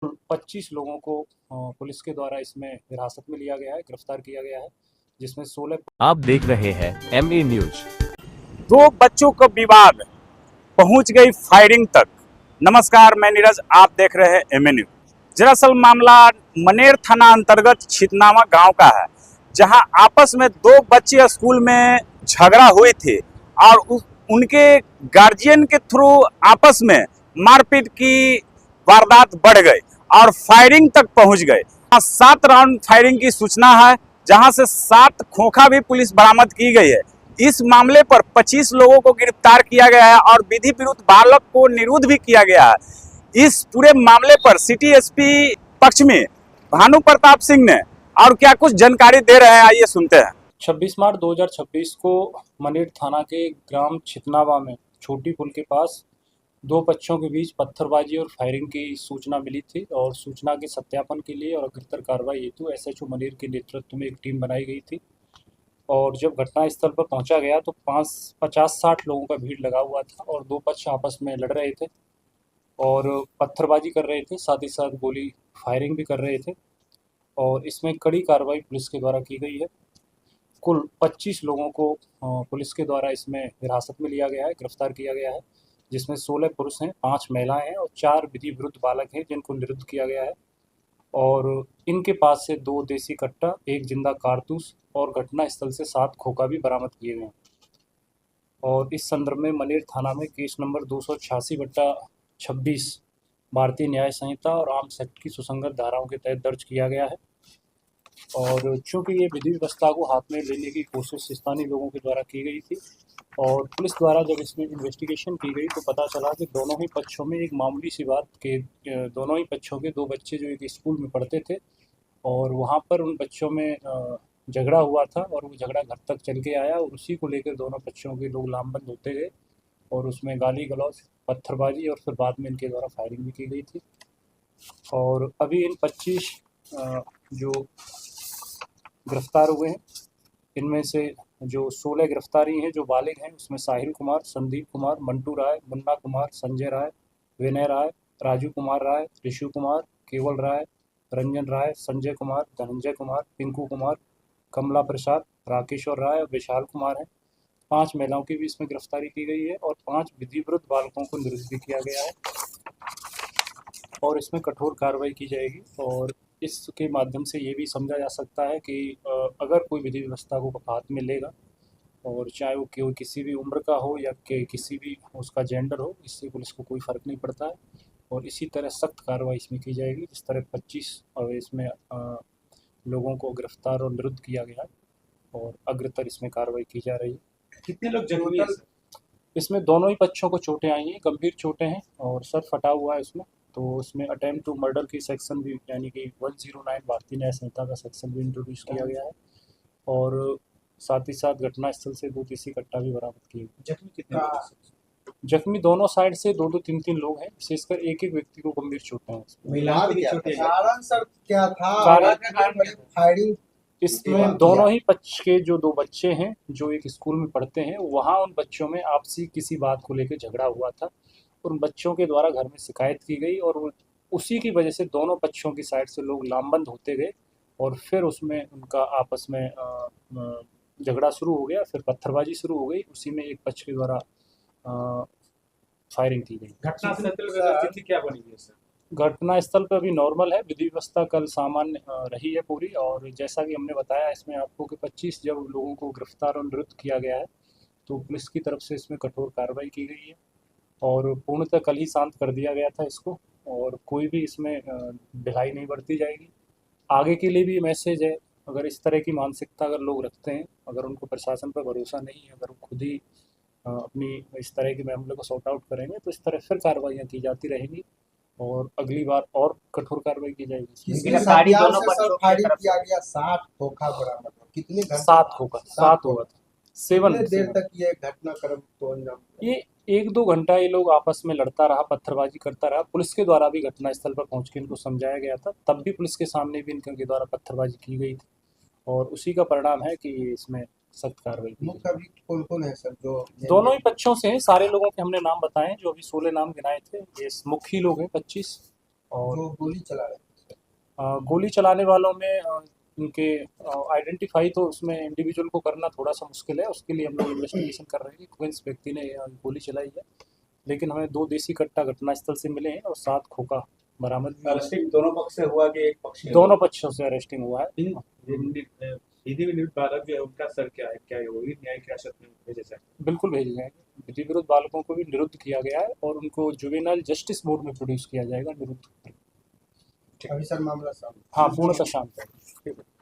25 लोगों को पुलिस के द्वारा इसमें हिरासत में लिया गया है, गिरफ्तार किया गया है, जिसमें 16। आप देख रहे हैं MA न्यूज। दो बच्चों का विवाद पहुंच गई फायरिंग तक। नमस्कार, मैं नीरज, आप देख रहे हैं एमए न्यूज। दरअसल मामला मनेर थाना अंतर्गत छितनावा गांव का है, जहां आपस में दो बच्चे स्कूल में झगड़ा हुई थी और उनके गार्जियन के थ्रू आपस में मारपीट की वारदात बढ़ गई और फायरिंग तक पहुंच गए। 7 राउंड फायरिंग की सूचना है, जहां से 7 खोखा भी पुलिस बरामद की गई है। इस मामले पर 25 लोगों को गिरफ्तार किया गया है और विधि विरुद्ध बालक को निरुद्ध भी किया गया है। इस पूरे मामले पर सिटी एसपी पक्ष में भानु प्रताप सिंह ने और क्या कुछ जानकारी दे रहे हैं, आइए सुनते हैं। 26 मार्च 2026 को मनेर थाना के ग्राम छितनावा में छोटी पुल के पास दो बच्चों के बीच पत्थरबाजी और फायरिंग की सूचना मिली थी और सूचना के सत्यापन के लिए और अग्रतर कार्रवाई हेतु एसएचओ मनेर के नेतृत्व में एक टीम बनाई गई थी। और जब घटनास्थल पर पहुंचा गया तो 50-60 लोगों का भीड़ लगा हुआ था और दो पक्ष आपस में लड़ रहे थे और पत्थरबाजी कर रहे थे, साथ ही साथ गोली फायरिंग भी कर रहे थे। और इसमें कड़ी कार्रवाई पुलिस के द्वारा की गई है। कुल 25 लोगों को पुलिस के द्वारा इसमें हिरासत में लिया गया है, गिरफ्तार किया गया है, जिसमें 16 पुरुष हैं, 5 महिलाएं हैं और 4 विधि विरुद्ध बालक हैं, जिनको निरुद्ध किया गया है। और इनके पास से 2 देसी कट्टा, 1 जिंदा कारतूस और घटनास्थल से 7 खोखा भी बरामद किए गए हैं। और इस संदर्भ में मनेर थाना में केस नंबर 286/26 भारतीय न्याय संहिता और आर्म्स एक्ट की सुसंगत धाराओं के तहत दर्ज किया गया है। और चूंकि ये विधि व्यवस्था को हाथ में लेने की कोशिश स्थानीय लोगों के द्वारा की गई थी और पुलिस द्वारा जब इसमें इन्वेस्टिगेशन की गई तो पता चला कि दोनों ही पक्षों में एक मामूली सी बात के दोनों ही पक्षों के 2 बच्चे जो एक स्कूल में पढ़ते थे और वहाँ पर उन बच्चों में झगड़ा हुआ था और वो झगड़ा घर तक चल के आया और उसी को लेकर दोनों पक्षों के लोग लामबंद होते गए और उसमें गाली गलौज, पत्थरबाजी और फिर बाद में इनके द्वारा फायरिंग भी की गई थी। और अभी इन 25 जो गिरफ्तार हुए हैं, इनमें से जो 16 गिरफ्तारी हैं जो बालिग हैं, उसमें साहिल कुमार, संदीप कुमार, मंटू राय, मुन्ना कुमार, संजय राय, विनय राय, राजू कुमार राय, ऋषु कुमार, केवल राय, रंजन राय, संजय कुमार, धनंजय कुमार, पिंकू कुमार, कमला प्रसाद, राकेश्वर राय और विशाल कुमार हैं। 5 महिलाओं की भी इसमें गिरफ्तारी की गई है और 5 विधि विरुद्ध बालकों को निरुद्ध भी किया गया है और इसमें कठोर कार्रवाई की जाएगी। और इसके माध्यम से ये भी समझा जा सकता है कि अगर कोई विधि व्यवस्था को हाथ में लेगा और चाहे वो कोई किसी भी उम्र का हो या किसी भी उसका जेंडर हो, इससे पुलिस को कोई फ़र्क नहीं पड़ता है। और इसी तरह सख्त कार्रवाई इसमें की जाएगी, जिस तरह 25 और इसमें लोगों को गिरफ्तार और निरुद्ध किया गया है और अग्रतर इसमें कार्रवाई की जा रही है। कितने लोग जख्मी हैं? इसमें दोनों ही पक्षों को चोटें आई हैं, गंभीर चोटें हैं और सर फटा हुआ है इसमें। तो उसमें अटेम्प्ट टू मर्डर की सेक्शन भी, यानी कि 109 भारतीय न्याय संहिता का सेक्शन भी इंट्रोड्यूस किया गया है और साथ ही साथ घटनास्थल से 2 देसी कट्टा भी बरामद किए गए। जख्मी कितने लोग हैं? जख्मी दोनों साइड से 2-2, 3-3 लोग हैं, विशेषकर एक व्यक्ति को गंभीर चोटें हैं। महिलाओं को भी चोटें हैं। कारण सर क्या था? कारण फायरिंग इसमें दोनों ही पक्ष के जो 2 बच्चे हैं जो एक स्कूल में पढ़ते हैं, वहाँ उन बच्चों में आपसी किसी बात को लेकर झगड़ा हुआ था। उन बच्चों के द्वारा घर में शिकायत की गई और उसी की वजह से दोनों पक्षों की साइड से लोग लामबंद होते गए और फिर उसमें उनका आपस में झगड़ा शुरू हो गया, फिर पत्थरबाजी शुरू हो गई। उसी में एक पक्ष के द्वारा फायरिंग की गई। घटनास्थल पर स्थिति क्या बनी है सर? घटनास्थल पर अभी नॉर्मल है, विधि व्यवस्था कल सामान्य रही है पूरी। और जैसा कि हमने बताया इसमें आपको कि 25 जब लोगों को गिरफ्तार और निरुद्ध किया गया है तो पुलिस की तरफ से इसमें कठोर कार्रवाई की गई है और पूर्णतः कल ही शांत कर दिया गया था इसको और कोई भी इसमें ढिलाई नहीं बरती जाएगी। आगे के लिए भी मैसेज है, अगर इस तरह की मानसिकता अगर लोग रखते हैं, अगर उनको प्रशासन पर भरोसा नहीं है, अगर वो खुद ही अपनी इस तरह के मामले को सॉर्ट आउट करेंगे तो इस तरह फिर कार्रवाइयाँ की जाती रहेंगी और अगली बार और कठोर कार्रवाई की जाएगी। किसी हथियार से सर फायरिंग किया गया, 7 खोखा बरामद हुआ। कितने घंटे? 7 होगा, 7 होगा। कितने देर तक ये घटनाक्रम को अंजाम दिया? ये 1-2 घंटा ये लोग आपस में लड़ता रहा, पत्थरबाजी करता रहा। पुलिस के द्वारा भी घटनास्थल पर पहुंच के इनको समझाया गया था, तब भी पुलिस के सामने भी इनके द्वारा पत्थरबाजी की गई थी और उसी का परिणाम है कि इसमें सख्त कार्रवाई की। मुख्य अभियुक्त कौन-कौन है सर? जो दोनों ही पक्षों से हैं, सारे लोगों के हमने नाम बताए, जो अभी 16 नाम गिनाए थे, ये मुख्य लोग हैं 25 और जो गोली चला रहे थे। गोली चलाने वालों में उनके आइडेंटिफाई तो उसमें इंडिविजुअल को करना थोड़ा सा मुश्किल है, उसके लिए हम लोग इन्वेस्टिगेशन कर रहे हैं कि कौन से व्यक्ति ने गोली चलाई है। लेकिन हमें 2 देसी कट्टा घटनास्थल से मिले हैं और 7 खोखा बरामद भी हुए हैं। अरेस्टिंग दोनों पक्ष से हुआ कि एक पक्ष से दोनों पक्षों से अरेस्टिंग हुआ है। विधि विरुद्ध बालक जो है उनका सर क्या है, क्या है वो भी न्यायिक हिरासत में भेजे जाए? बिल्कुल भेजे जाएंगे। विधि विरुद्ध बालकों को भी निरुद्ध किया गया है और उनको जुवेनाइल जस्टिस बोर्ड में प्रोड्यूस किया जाएगा निरुद्ध। अभी सर मामला सामने हाँ, पूर्णतः शांत है।